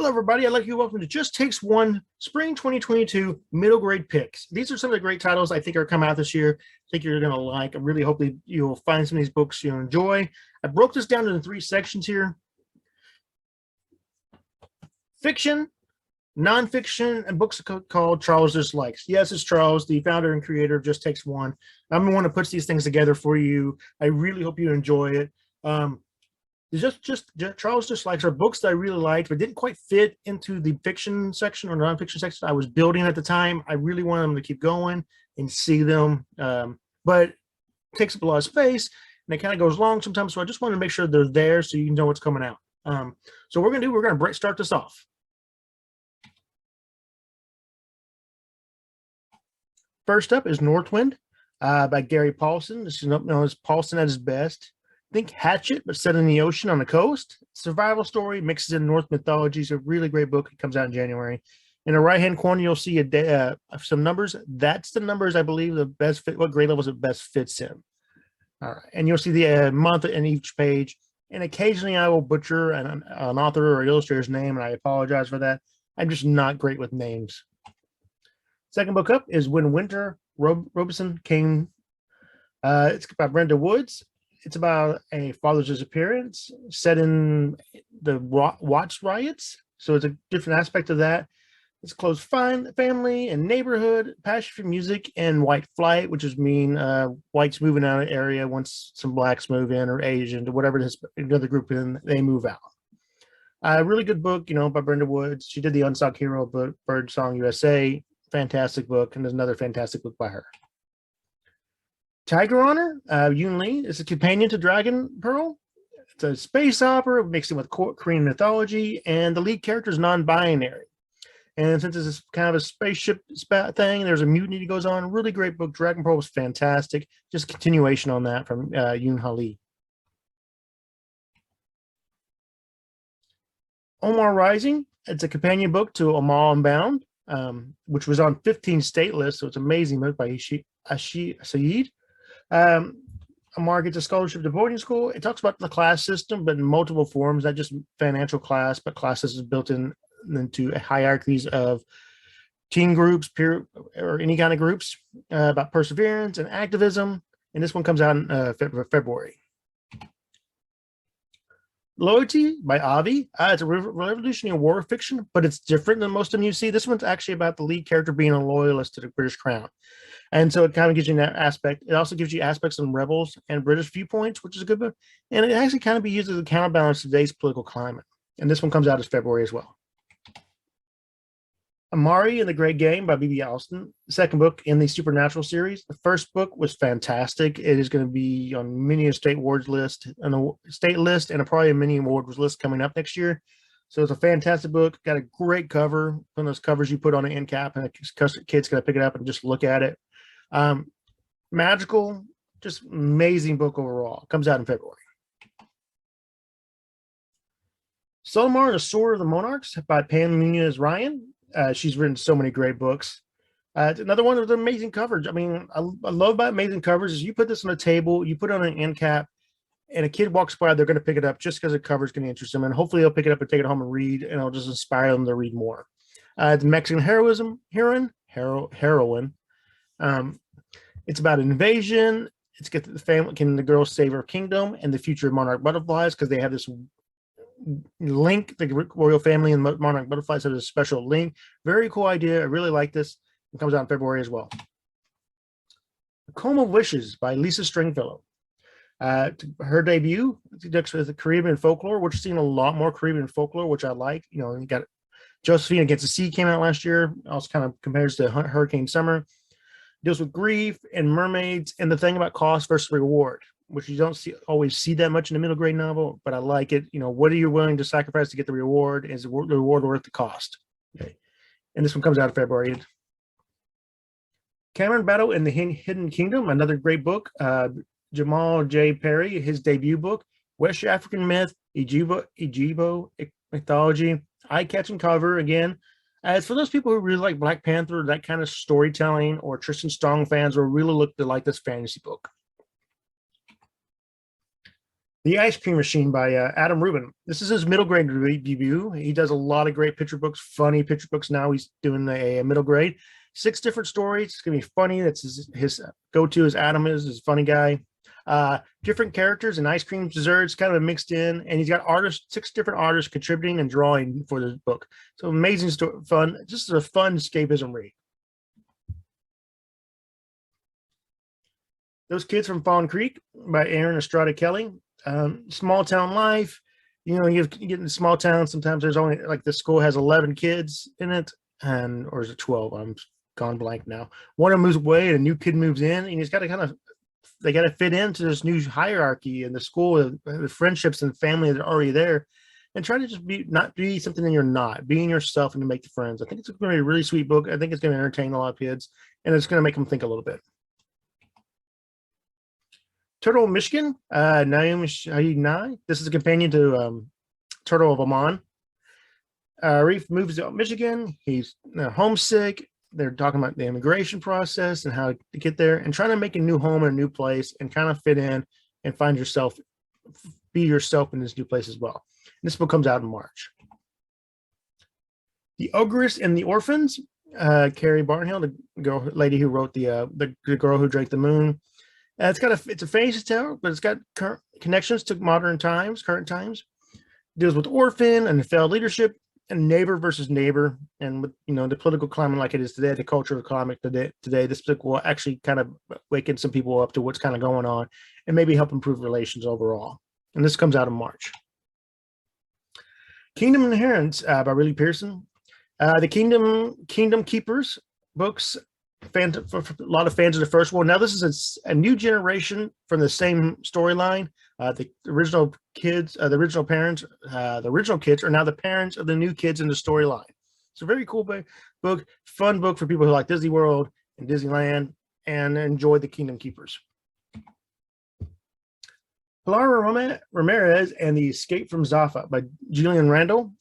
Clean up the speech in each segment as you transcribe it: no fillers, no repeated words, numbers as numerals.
Hello, everybody. I'd like you to welcome to Just Takes One Spring 2022 Middle Grade Picks. These are some of the great titles I think are coming out this year. I think you're going to like. I really hope that you'll find some of these books you'll enjoy. I broke this down into 3 sections here. Fiction, nonfiction, and books called Charles Dislikes. Yes, it's Charles, the founder and creator of Just Takes One. I'm the one who puts these things together for you. I really hope you enjoy it. Just Charles Dislikes are books that I really liked, but didn't quite fit into the fiction section or nonfiction section I was building at the time. I really wanted them to keep going and see them, but it takes up a lot of space and it kind of goes long sometimes. So I just wanted to make sure they're there so you can know what's coming out. So we're going to start this off. First up is Northwind by Gary Paulson. This is known as Paulson at his best. Think Hatchet, but set in the ocean on the coast. Survival story, mixes in Norse mythology. It's a really great book. It comes out in January. In the right-hand corner, you'll see some numbers. That's the numbers I believe the best fit, what grade levels it best fits in. All right, and you'll see the month in each page. And occasionally I will butcher an author or illustrator's name, and I apologize for that. I'm just not great with names. Second book up is When Winter Robinson Came. It's by Brenda Woods. It's about a father's disappearance set in the Watts riots. So it's a different aspect of that. It's close family and neighborhood, passion for music, and white flight, which is whites moving out of the area once some blacks move in or Asian or whatever it is, another group in, they move out. A really good book, by Brenda Woods. She did the Unsung Hero book, Bird Song USA. Fantastic book, and there's another fantastic book by her. Tiger Honor, Yoon Lee, is a companion to Dragon Pearl. It's a space opera mixed in with Korean mythology, and the lead character is non-binary. And since it's kind of a spaceship thing, there's a mutiny that goes on. Really great book. Dragon Pearl was fantastic. Just a continuation on that from Yoon Lee. Omar Rising, it's a companion book to Omar Unbound, which was on 15 state lists. So it's an amazing book by Ashi Saeed. Amari gets a scholarship to boarding school. It talks about the class system, but in multiple forms, not just financial class, but classes is built into hierarchies of teen groups, peer, or any kind of groups, about perseverance and activism. And this one comes out in February. Loyalty by Avi. It's a revolutionary war fiction, but it's different than most of them you see. This one's actually about the lead character being a loyalist to the British Crown. And so it kind of gives you that aspect. It also gives you aspects of rebels and British viewpoints, which is a good book. And it actually kind of be used as a counterbalance to today's political climate. And this one comes out as February as well. Amari and the Great Game by B.B. Alston, the second book in the Supernatural series. The first book was fantastic. It is going to be on many a state awards list, and probably a mini awards list coming up next year. So it's a fantastic book. Got a great cover, one of those covers you put on an end cap, and a kid's going to pick it up and just look at it. Magical, just amazing book overall. Comes out in February. Solomar and the Sword of the Monarchs by Pam Munoz Ryan. She's written so many great books. It's another one of the amazing covers. I mean, I love about amazing covers is you put this on a table, you put it on an end cap, and a kid walks by, they're going to pick it up just because the cover is going to interest them. And hopefully they'll pick it up and take it home and read, and it'll just inspire them to read more. The Mexican heroine. It's about an invasion. It's get the family, can the girls save her kingdom and the future of monarch butterflies, because they have this link. The royal family and monarch butterflies have a special link. Very cool idea. I really like this. It comes out in February as well. Coma Wishes by Lisa Stringfellow. Her debut with the Caribbean folklore, which has seen a lot more Caribbean folklore, which I like. You got Josephine Against the Sea came out last year. Also kind of compares to Hurricane Summer. Deals with grief and mermaids and the thing about cost versus reward, which you don't always see that much in a middle grade novel, but I like it. What are you willing to sacrifice to get the reward? Is the reward worth the cost? Okay. And this one comes out in February. Cameron Battle in the Hidden Kingdom, another great book. Jamal J. Perry, his debut book, West African myth, Igbo mythology, eye-catching cover again. As for those people who really like Black Panther, that kind of storytelling, or Tristan Strong fans will really look to like this fantasy book. The Ice Cream Machine by Adam Rubin. This is his middle grade debut. He does a lot of great picture books, funny picture books. Now he's doing a middle grade. 6 different stories. It's gonna be funny. That's his go-to. Is Adam is his funny guy. Different characters and ice cream desserts kind of mixed in, and he's got 6 different artists contributing and drawing for this book. So amazing story, fun, just a fun escapism read. Those Kids from Fawn Creek by Aaron Estrada Kelly. Small town life. You know, you get in a small town. Sometimes there's only like the school has 11 kids in it, and or is it 12? I'm gone blank now. One of them moves away, and a new kid moves in, and he's got to they got to fit into this new hierarchy in the school, the friendships and family that are already there, and try to just not be something that you're not, being yourself and to make the friends. I think it's going to be a really sweet book. I think it's going to entertain a lot of kids, and it's going to make them think a little bit. Turtle of Michigan, Naomi Shahid. This is a companion to Turtle of Oman. Reef moves to Michigan. He's homesick. They're talking about the immigration process and how to get there and trying to make a new home in a new place and kind of fit in and find yourself, be yourself in this new place as well. And this book comes out in March. The Ogres and the Orphans, Carrie Barnhill, the lady who wrote the Girl Who Drank the Moon. It's a fantasy tale, but it's got connections to current times. It deals with orphan and failed leadership and neighbor versus neighbor, and with the political climate like it is today, the cultural climate today. This book will actually kind of waken some people up to what's kind of going on, and maybe help improve relations overall. And this comes out in March. Kingdom Inheritance by Riley Pearson. The Kingdom Keepers books. For a lot of fans of the first one. Now this is a new generation from the same storyline. The original kids, the original parents, the original kids are now the parents of the new kids in the storyline. It's a very cool book, fun book for people who like Disney World and Disneyland and enjoy the Kingdom Keepers. Pilar Ramirez and the Escape from Zaffa by Julian Randall.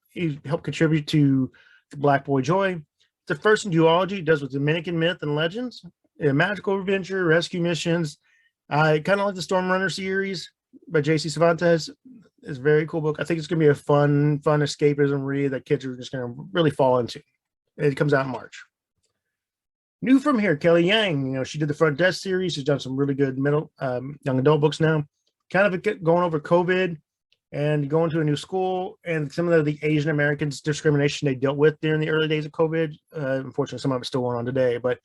He helped contribute to the Black Boy Joy. The first in duology. It does with Dominican myth and legends, magical adventure, rescue missions. Kind of like the Stormrunner series by J.C. Cervantes. It's a very cool book. I think it's going to be a fun escapism read that kids are just going to really fall into. It comes out in March. New from here, Kelly Yang. She did the Front Desk series. She's done some really good middle young adult books now. Kind of going over COVID and going to a new school and some of the Asian Americans discrimination they dealt with during the early days of COVID. Unfortunately, some of it's still going on today, but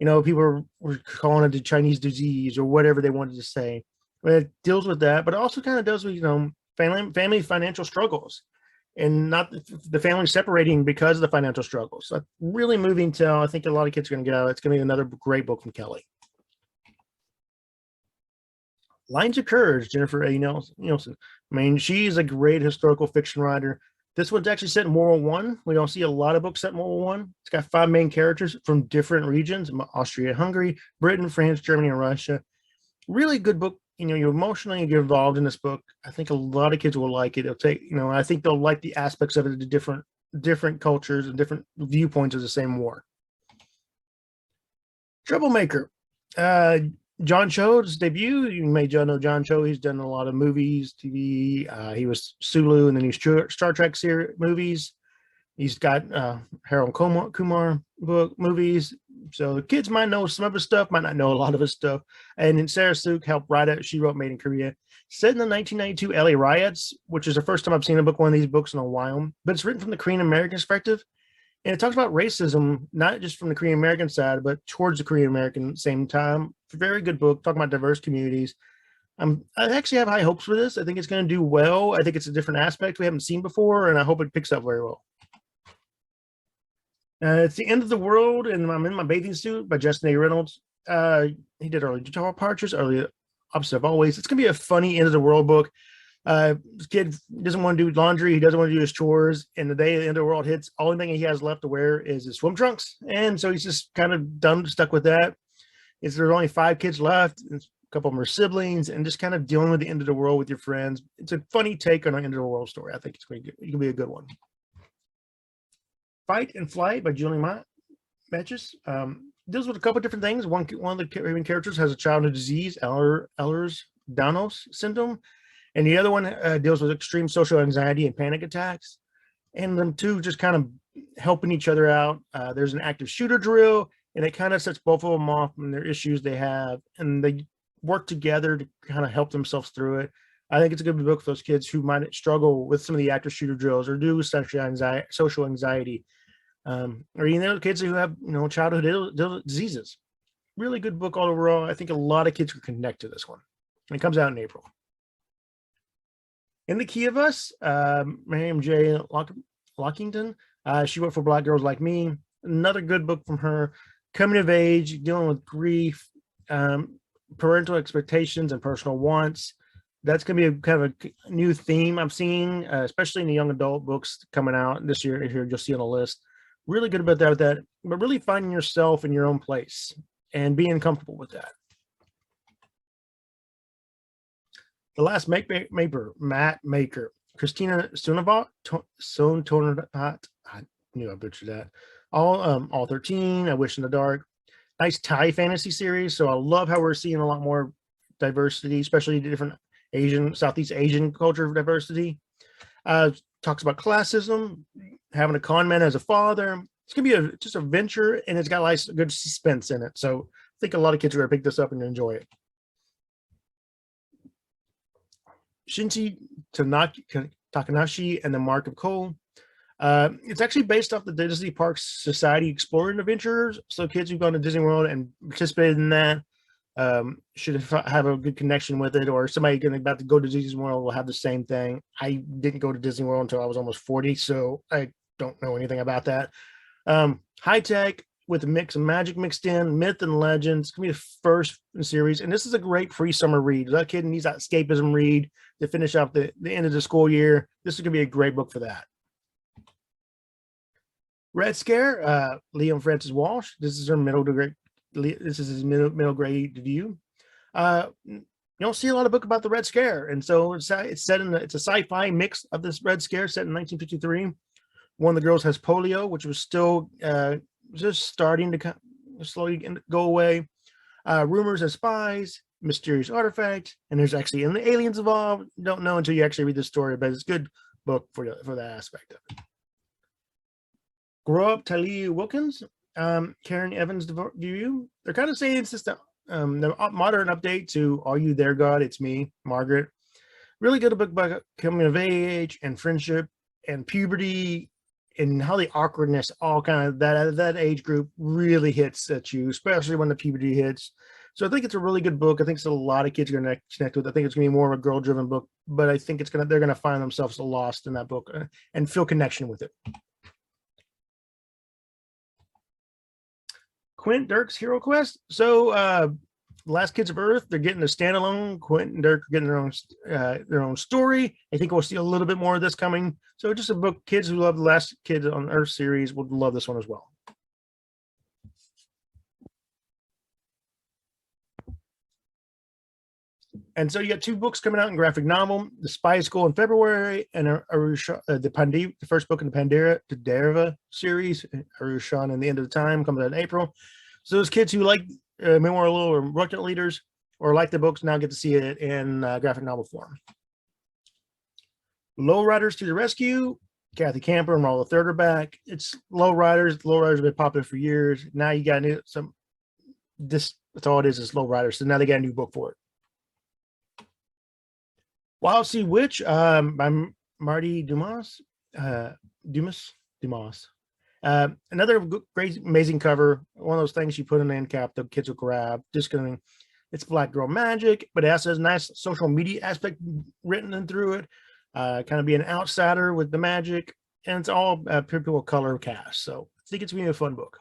people were calling it the Chinese disease or whatever they wanted to say. But it deals with that, but it also kind of deals with, family financial struggles and not the family separating because of the financial struggles. So really moving tale. I think a lot of kids are going to get out of it. It's going to be another great book from Kelly. Lines of Courage, Jennifer A. Nielsen. I mean, she's a great historical fiction writer. This one's actually set in World War I. We don't see a lot of books set in World War I. It's got 5 main characters from different regions: Austria, Hungary, Britain, France, Germany, and Russia. Really good book. You emotionally get involved in this book. I think a lot of kids will like it. It'll take, I think they'll like the aspects of it, the different cultures and different viewpoints of the same war. Troublemaker. John Cho's debut. You may know John Cho. He's done a lot of movies, TV. He was Sulu in the new Star Trek series movies. He's got Harold Kumar book movies. So the kids might know some of his stuff, might not know a lot of his stuff. And then Sarah Suk helped write it. She wrote Made in Korea. Set in the 1992 LA riots, which is the first time I've seen one of these books in a while. But it's written from the Korean American perspective. And it talks about racism, not just from the Korean American side, but towards the Korean American same time. Very good book, talking about diverse communities. I actually have high hopes for this. I think it's going to do well. I think it's a different aspect we haven't seen before, and I hope it picks up very well. It's The End of the World, and I'm in my bathing suit by Justin A. Reynolds. He did Early Departures, Early Opposite of Always. It's going to be a funny end of the world book. This kid doesn't want to do laundry. He doesn't want to do his chores. And the day the end of the world hits, only thing he has left to wear is his swim trunks. And so he's just kind of stuck with that. There's only 5 kids left. A couple of them are siblings, and just kind of dealing with the end of the world with your friends. It's a funny take on an end of the world story. I think it's going to be a good one. Fight and Flight by Julian Matches. Deals with a couple of different things. One of the main characters has a childhood disease, Ehlers Ehlers-danlos syndrome, and the other one deals with extreme social anxiety and panic attacks. And them two just kind of helping each other out. There's an active shooter drill, and it kind of sets both of them off on their issues they have, and they work together to kind of help themselves through it. I think it's a good book for those kids who might struggle with some of the active shooter drills or do social anxiety, or kids who have childhood diseases. Really good book all overall. I think a lot of kids can connect to this one. It comes out in April. In the Key of Us, Miriam J. Lockington. She wrote For Black Girls Like Me. Another good book from her. Coming of age, dealing with grief, parental expectations, and personal wants. That's going to be a kind of a new theme I'm seeing, especially in the young adult books coming out this year. Here you'll see on the list. Really good about that, but really finding yourself in your own place and being comfortable with that. The Last Matt Maker, Christina Sonovat, I knew I butchered that. All 13, I Wish in the Dark. Nice Thai fantasy series. So I love how we're seeing a lot more diversity, especially the different Southeast Asian culture diversity. Talks about classism, having a con man as a father. It's gonna be just a venture, and it's got a good suspense in it. So I think a lot of kids are gonna pick this up and enjoy it. Shinji Takanashi and the Mark of Coal. It's actually based off the Disney Parks Society Exploring Adventures. So kids who've gone to Disney World and participated in that should have a good connection with it, or somebody about to go to Disney World will have the same thing. I didn't go to Disney World until I was almost 40, so I don't know anything about that. High tech with a mix of magic mixed in, myth and legends. It's gonna be the first in the series, and this is a great pre-summer read. That kid needs that escapism read to finish off the end of the school year. This is gonna be a great book for that. Red Scare, Liam Francis Walsh. This is her middle grade. This is his middle grade debut. You don't see a lot of book about the Red Scare, and so it's set in it's a sci-fi mix of this Red Scare set in 1953. One of the girls has polio, which was still just starting to slowly go away. Rumors and spies, mysterious artifact, and there's actually the aliens involved. You don't know until you actually read the story, but it's a good book for that aspect of it. Grow Up, Talia Wilkins, Karen Evans debut. They're kind of saying it's just the modern update to Are You There, God? It's Me, Margaret. Really good book about coming of age and friendship and puberty, and how the awkwardness all kind of that age group really hits at you, especially when the puberty hits. So I think it's a really good book. I think it's a lot of kids are going to connect with. I think it's going to be more of a girl-driven book, but I think they're going to find themselves lost in that book and feel connection with it. Quinn Dirk's Hero Quest. So Last Kids of Earth, they're getting a standalone. Quinn and Dirk are getting their own story. I think we'll see a little bit more of this coming. So just a book, kids who love the Last Kids on Earth series would love this one as well. And so you got two books coming out in graphic novel: The Spy School in February, and the first book in the Pandera series, Arushan and the End of the Time, comes out in April. So those kids who like Memorial or Rocket Leaders or like the books now get to see it in graphic novel form. Lowriders to the Rescue, Kathy Camper and Raul the Third are back. It's Lowriders. Lowriders have been popular for years. Now you got that's all it is Lowriders. So now they got a new book for it. Wild Sea Witch by Marty Dumas. Another great, amazing cover. One of those things you put in the end cap, the kids will grab. It's Black Girl Magic, but it also has a nice social media aspect written in through it. Kind of be an outsider with the magic, and it's all people color cast. So I think it's gonna be a fun book.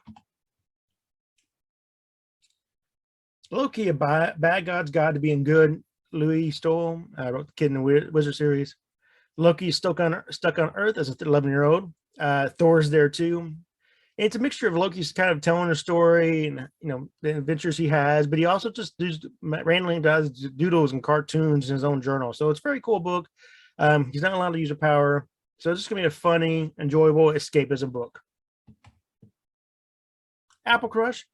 Loki, a Bad God's Guide to Being Good. Louis Stoll wrote the Kid in the Wizard series. Loki's stuck on Earth as an 11-year-old. Thor's there too. It's a mixture of Loki's kind of telling a story and the adventures he has, but he also just randomly does doodles and cartoons in his own journal. So it's a very cool book. He's not allowed to use a power, so it's just gonna be a funny, enjoyable escapism book. Apple Crush,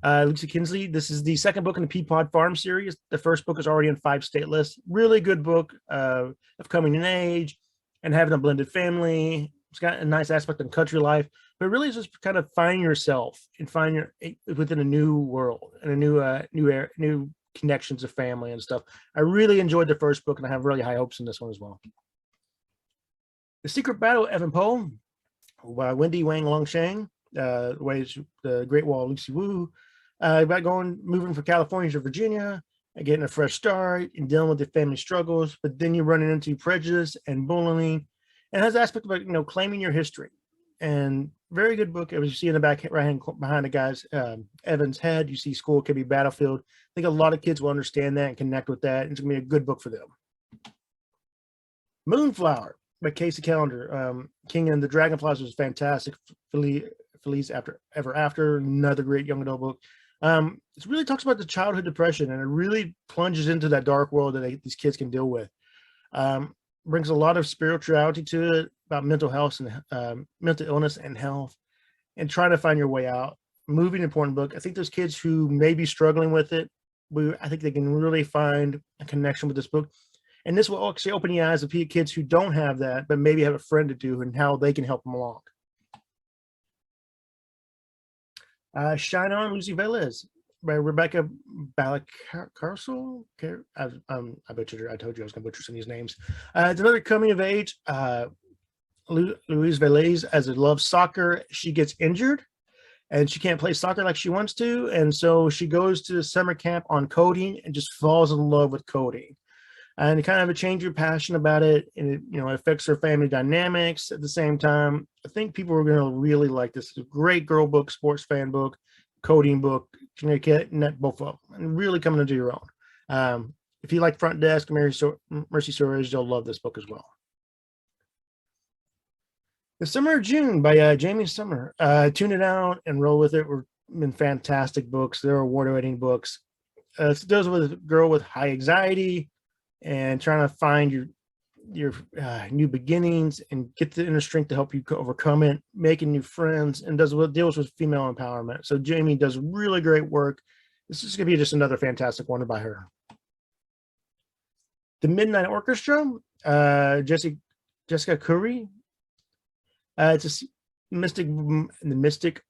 Lucy Kinsley. This is the second book in the Peapod Farm series. The first book is already on 5 state lists. Really good book of coming in age and having a blended family. It's got a nice aspect of country life, but really just kind of find yourself and find your within a new world and a new connections of family and stuff. I really enjoyed the first book, and I have really high hopes in this one as well. The Secret Battle of Evan Poe by Wendy, Wang, Longshang. The Great Wall of Lucy Wu. About moving from California to Virginia and getting a fresh start and dealing with the family struggles, but then you're running into prejudice and bullying. And it has aspect about, claiming your history. And very good book. As you see in the back right hand behind the guy's Evan's head, you see school can be battlefield. I think a lot of kids will understand that and connect with that. It's gonna be a good book for them. Moonflower by Casey Callender. King and the Dragonflies was fantastic. Felice Ever After, another great young adult book. It really talks about the childhood depression, and it really plunges into that dark world that these kids can deal with. Brings a lot of spirituality to it, about mental health and mental illness and health, and trying to find your way out. Moving important book. I think those kids who may be struggling with it, I think they can really find a connection with this book. And this will actually open the eyes of kids who don't have that, but maybe have a friend to do, and how they can help them along. Shine On, Lucy Velez by Rebecca Balcarcel. I butchered her. I told you I was going to butcher some of these names. It's another coming of age. Louise Velez, as it loves soccer, she gets injured and she can't play soccer like she wants to. And so she goes to summer camp on coding and just falls in love with coding. And kind of a change of passion about it, and it affects her family dynamics at the same time. I think people are going to really like this. It's a great girl book, sports fan book, coding book. Net both of them, and really coming into your own. If you like Front Desk, Mercy Stories, you'll love this book as well. The Summer of June by Jamie Summer. Tune it out and roll with it. We've been fantastic books. They're award-winning books. It deals with a girl with high anxiety and trying to find your new beginnings and get the inner strength to help you overcome it, making new friends, and deals with female empowerment. So Jamie does really great work. This is going to be just another fantastic one by her. The Midnight Orchestra, Jessica Curry. It's the Mystic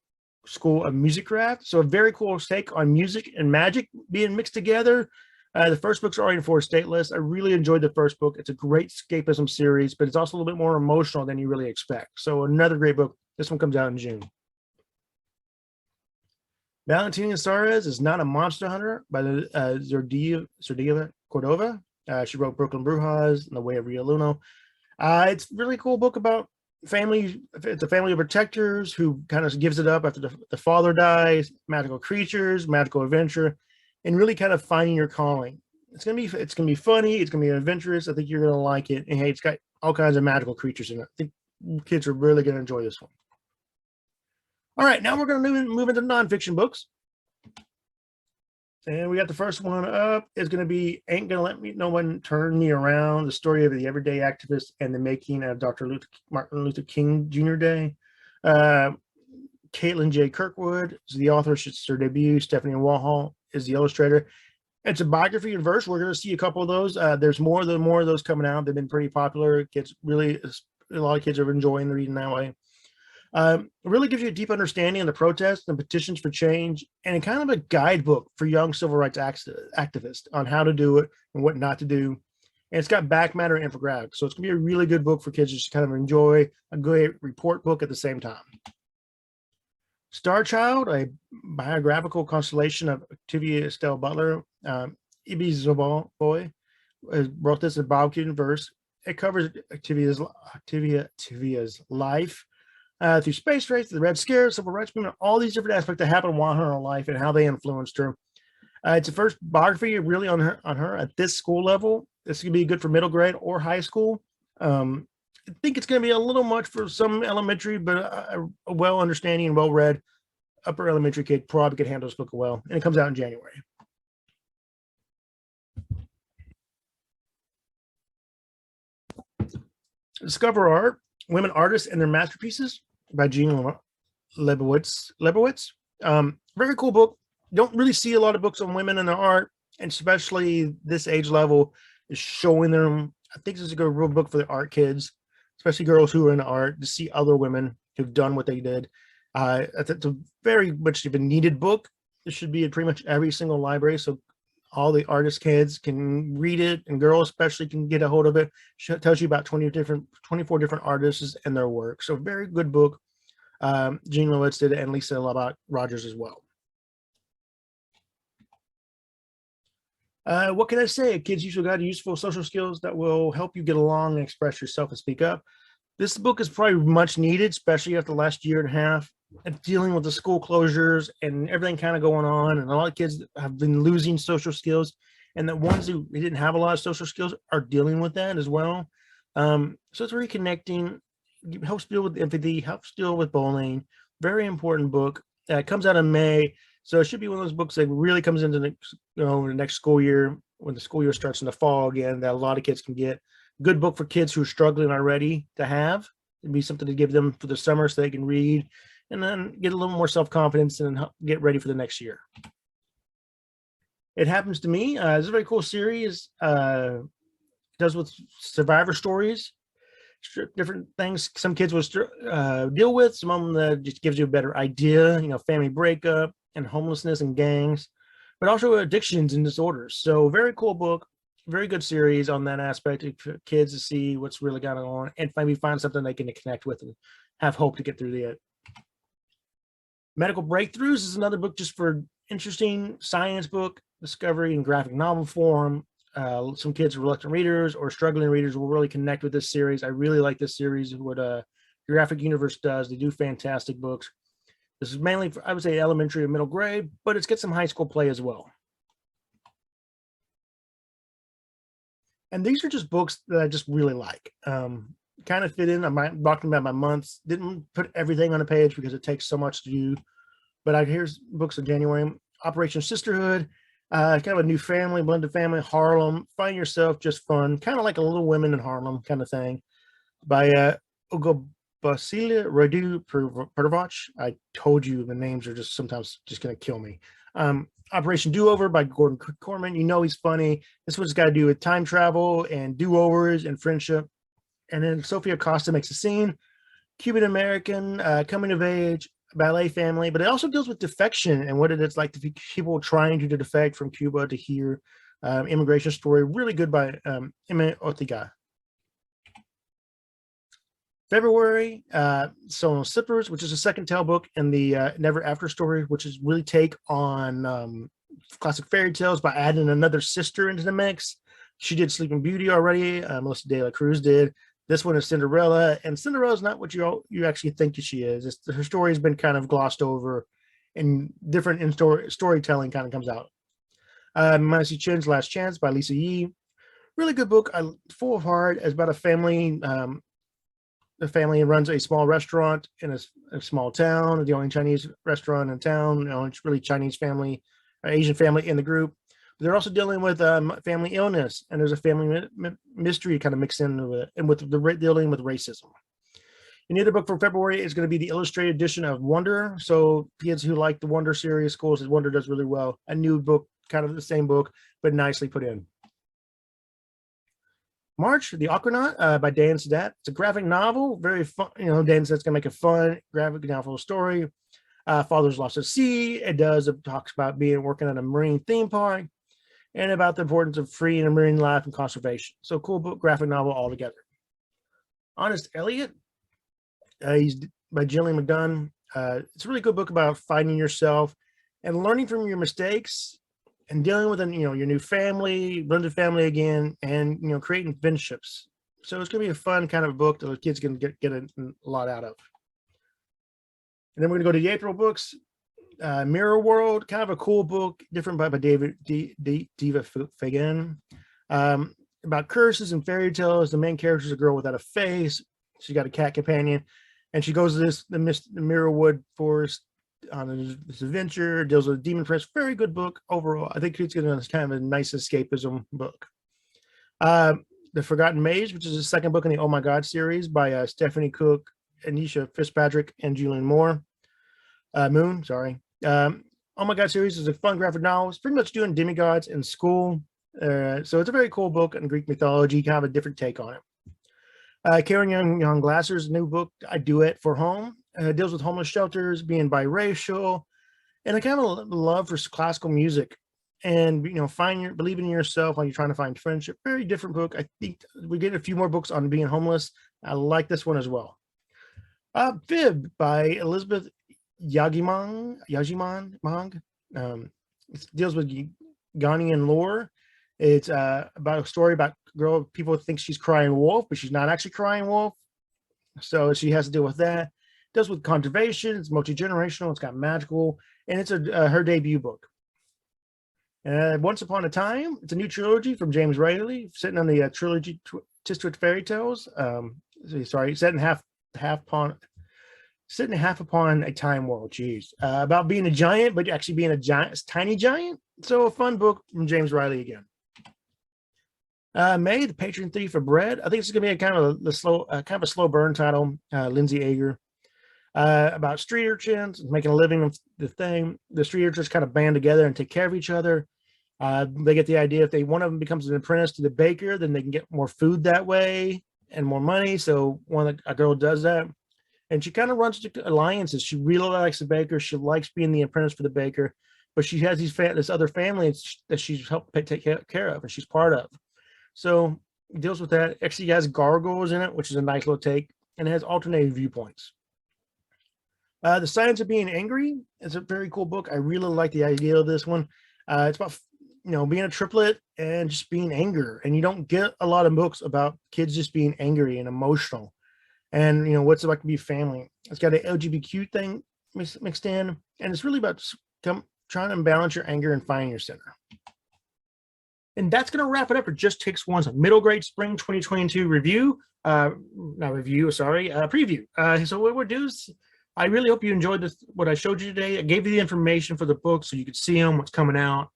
School of Music Craft. So a very cool take on music and magic being mixed together. The first book's already in 4 state lists. I really enjoyed the first book. It's a great escapism series, but it's also a little bit more emotional than you really expect. So another great book. This one comes out in June. Valentina Suarez is Not a Monster Hunter by Zordia Cordova. She wrote Brooklyn Brujas and The Way of Rio Luno. It's a really cool book about family. It's a family of protectors who kind of gives it up after the father dies, magical creatures, magical adventure, and really kind of finding your calling. It's gonna be funny. It's gonna be adventurous. I think you're gonna like it. And hey, it's got all kinds of magical creatures in it. I think kids are really gonna enjoy this one. All right, now we're gonna move into nonfiction books. And we got the first one up. Is gonna be Ain't Gonna Let No One Turn Me Around: The Story of the Everyday Activist and the Making of Martin Luther King Jr. Day. Caitlin J. Kirkwood is the author. It's her debut. Stephanie Walhall is the illustrator. It's a biography in verse. We're going to see a couple of those. There's more of those coming out. They've been pretty popular. Kids a lot of kids are enjoying reading that way. It really gives you a deep understanding of the protests and petitions for change, and kind of a guidebook for young civil rights activists on how to do it and what not to do. And it's got back matter infographics, so it's going to be a really good book for kids to just kind of enjoy, a good report book at the same time. Star Child, a biographical constellation of Octavia Estelle Butler. Ibi Zobel wrote this in Bob Keaton verse. It covers Octavia's life through space race, the Red Scare, civil rights movement, all these different aspects that happened while her life and how they influenced her. It's the first biography really on her at this school level. This could be good for middle grade or high school. I think it's going to be a little much for some elementary, but a well understanding and well read upper elementary kid probably could handle this book well. And it comes out in January. Discover Art: Women Artists and Their Masterpieces by Jean Lebowitz. Very cool book. don't really see a lot of books on women and their art, and especially this age level is showing them. I think this is a good real book for the art kids, especially girls who are in art, to see other women who've done what they did. It's a very much of a needed book. It should be in pretty much every single library, so all the artist kids can read it, and girls especially can get a hold of it. It tells you about 24 different artists and their work. So very good book. Jean Lewitz did it, and Lisa Labot Rogers as well. What can I say? A Kid's Useful Guide to Useful Social Skills that will help you get along and express yourself and speak up. This book is probably much needed, especially after the last year and a half of dealing with the school closures and everything kind of going on. And a lot of kids have been losing social skills, and the ones who didn't have a lot of social skills are dealing with that as well. So it's reconnecting, helps deal with empathy, helps deal with bullying. Very important book. It comes out in May. So it should be one of those books that really comes into the next school year, when the school year starts in the fall again, that a lot of kids can get. Good book for kids who are struggling already to have. It'd be something to give them for the summer so they can read and then get a little more self-confidence and get ready for the next year. It Happens to Me. It's a very cool series. Does with survivor stories, different things some kids will deal with. Some of them that just gives you a better idea, family breakup and homelessness and gangs, but also addictions and disorders. So very cool book, very good series on that aspect for kids to see what's really going on and maybe find something they can connect with and have hope to get through it. Medical Breakthroughs is another book just for interesting science book, discovery in graphic novel form. Some kids, reluctant readers or struggling readers, will really connect with this series. I really like this series, what Graphic Universe does. They do fantastic books. This is mainly for, I would say, elementary or middle grade, but it's got some high school play as well. And these are just books that I just really like. Kind of fit in. I'm talking about my months. Didn't put everything on a page because it takes so much to do. But here's books in January. Operation Sisterhood. Kind of a new family, blended family, Harlem. Find Yourself, just fun. Kind of like a Little Women in Harlem kind of thing. By Ugo Basilia Radu Pervach. I told you the names are just sometimes just going to kill me. Operation Do-Over by Gordon Corman. He's funny. This is what it's got to do with time travel and do-overs and friendship. And then Sophia Costa Makes a Scene. Cuban American, coming of age, ballet family, but it also deals with defection and what it is like to be people trying to defect from Cuba to here. Immigration story, really good by Emma Ortega. February, Solo Sippers, which is a second tale book in the Never After story, which is really take on classic fairy tales by adding another sister into the mix. She did Sleeping Beauty already. Melissa De La Cruz did. This one is Cinderella, and Cinderella is not what you actually think she is. Her story has been kind of glossed over, and different in storytelling kind of comes out. Mercy Chin's Last Chance by Lisa Yee. Really good book, full of heart. It's about a family. The family runs a small restaurant in a small town, the only Chinese restaurant in town. It's really Chinese family, Asian family in the group. They're also dealing with family illness, and there's a family mystery kind of mixed into it, and with dealing with racism. Another book for February is going to be the illustrated edition of Wonder. So kids who like the Wonder series, schools, Wonder does really well. A new book, kind of the same book, but nicely put in. March, The Aquanaut by Dan Sadat. It's a graphic novel, very fun. Dan Sadat's going to make a fun graphic novel story. Father's Lost at Sea. It talks about working on a marine theme park, and about the importance of free and marine life and conservation. So cool book, graphic novel altogether. Honest Elliot, he's by Julian McDunn. It's a really good book about finding yourself and learning from your mistakes and dealing with your new family, blended family again, and creating friendships. So it's going to be a fun kind of book that the kids can get a lot out of. And then we're going to go to the April books. Mirror World, kind of a cool book, different by Diva Fagan. About curses and fairy tales. The main character is a girl without a face. She's got a cat companion, and she goes to the Mirrorwood forest on this adventure. Deals with a demon prince. Very good book overall. I think it's going to kind of a nice escapism book. The Forgotten Mage, which is the second book in the Oh My God series by Stephanie Cook, Anisha Fitzpatrick, and Julian Moore. Oh My God series is a fun graphic novel. It's pretty much doing demigods in school. So it's a very cool book on Greek mythology, kind of a different take on it. Karen Young Glasser's new book, I Do It for Home, deals with homeless shelters, being biracial, and a kind of love for classical music. And believing in yourself while you're trying to find friendship. Very different book. I think we get a few more books on being homeless. I like this one as well. Fib by Elizabeth Yagemong. It deals with Ghanaian lore. It's about a story about a girl. People think she's crying wolf, but she's not actually crying wolf. So she has to deal with that. It deals with conservation. It's multi-generational. It's got magical, and it's her debut book. Once Upon a Time. It's a new trilogy from James Raley, sitting on the trilogy Twisted Fairy Tales. Sitting half upon a time world. Geez, about being a giant, but actually being a tiny giant. So a fun book from James Riley again. May, The Patron Thief of Bread. I think it's going to be a kind of a slow burn title. Lindsay Ager. About street urchins making a living of the thing. The street urchins kind of band together and take care of each other. They get the idea if one of them becomes an apprentice to the baker, then they can get more food that way and more money. So a girl does that, and she kind of runs to alliances. She really likes the baker. She likes being the apprentice for the baker, but she has this other family that she's helped take care of and she's part of. So it deals with that. Actually has gargoyles in it, which is a nice little take, and it has alternative viewpoints. The Science of Being Angry is a very cool book. I really like the idea of this one. It's about being a triplet and just being angry, and you don't get a lot of books about kids just being angry and emotional, and what's it like to be family. It's got an LGBTQ thing mixed in, and it's really about trying to balance your anger and finding your center. And that's going to wrap it up for Just Takes One's middle grade spring 2022 review. Preview. So what we'll do is, I really hope you enjoyed what I showed you today. I gave you the information for the book so you could see them, what's coming out.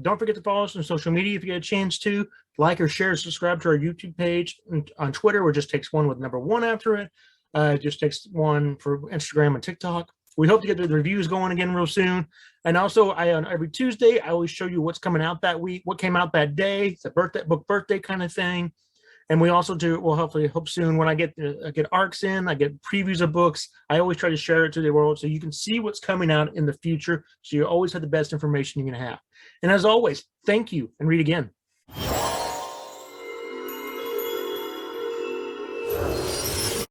Don't forget to follow us on social media if you get a chance to. Like or share, subscribe to our YouTube page. And on Twitter, where Just Takes One with number 1 after it. Just Takes One for Instagram and TikTok. We hope to get the reviews going again real soon. And also, on every Tuesday, I always show you what's coming out that week, what came out that day. It's a birthday kind of thing. And we also hope soon when I get arcs in, I get previews of books. I always try to share it to the world so you can see what's coming out in the future. So you always have the best information you can have. And as always, thank you and read again.